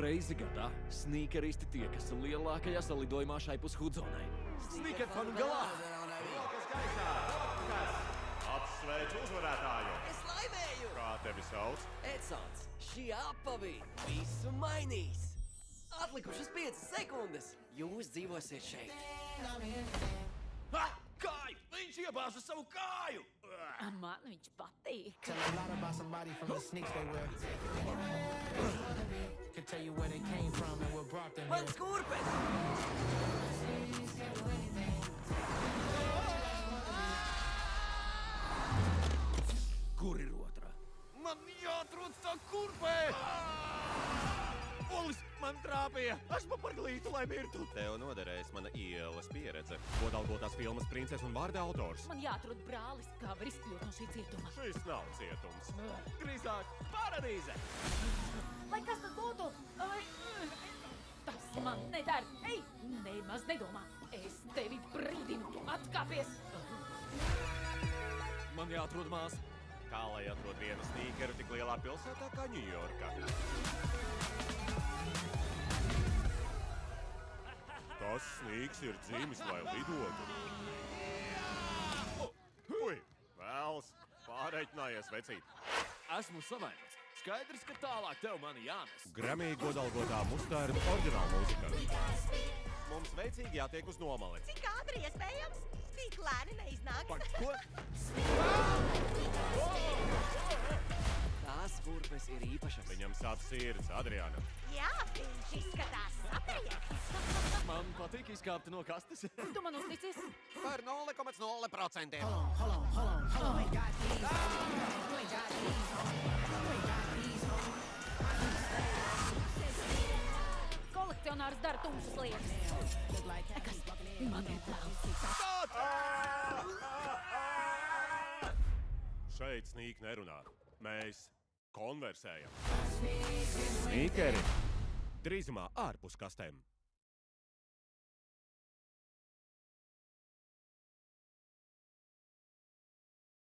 Reizi gadā snīkeristi tiekas lielākajā salidojumā šaipus Hudzonai. Snīkerfanu galā! Rokas gaisā! Apsveicu uzvarētāju! Es laimēju! Kā tevi sauc? Edsons, šī apavī visu mainīs! Atlikušas 5 sekundes! Jūs dzīvosiet šeit! Ha! Kāju! Viņš iebāza savu kāju! Man viņš patīk. Tell a lot about somebody from the sneaks they wear. Can tell you where they came from and what brought them here. Mans kurpes! Kur ir otrā? Man jāatrod tā kurpē! Olis, man trāpīja! Esmu par glītu, lai mirtu! Tev noderēs mana ielas pieredze. Godalgotās filmas Princese un vārda autors. Man jāatrod brālis, kā var izkļūt no šī cietuma. Šis nav cietums. Drīzāk paradīze! Lai kas tas būtu? Tas man nedara. Ej, nemaz nedomā. Es tevi brīdinu. Atkāpies! Man jāatrod māsa. Kā lai atrod vienu snīkeru tik lielā pilsētā kā Ņujorka? Tas sniegs ir dzimis, lai lidotu. Ui, vēls, pārreķinājies, vecīt. Esmu savainots. Skaidrs, ka tālāk tev mani jānes. Grammy godalgotā mustārda oriģināla mūzika. Mums veicīgi jātiek uz nomali. Cik ātri iespējams? Tik lēni neiznāks. Par ko? Tās kurpes ir īpašas. Viņam sāp sirds, Adriāna. Jā, viņš izskatās satriekts. Man patīk izkāpt no kastes. Tu man uzticis? Par 0,0%. Hold on. You ain't got these. You ain't got these. You ain't got these. Kolekcionārs dara tumšas lietas. Look like Kas? Man ir plāns. Šeit snīk nerunā. Mēs konversējam. Snīkeri drīzumā ārpus kastēm.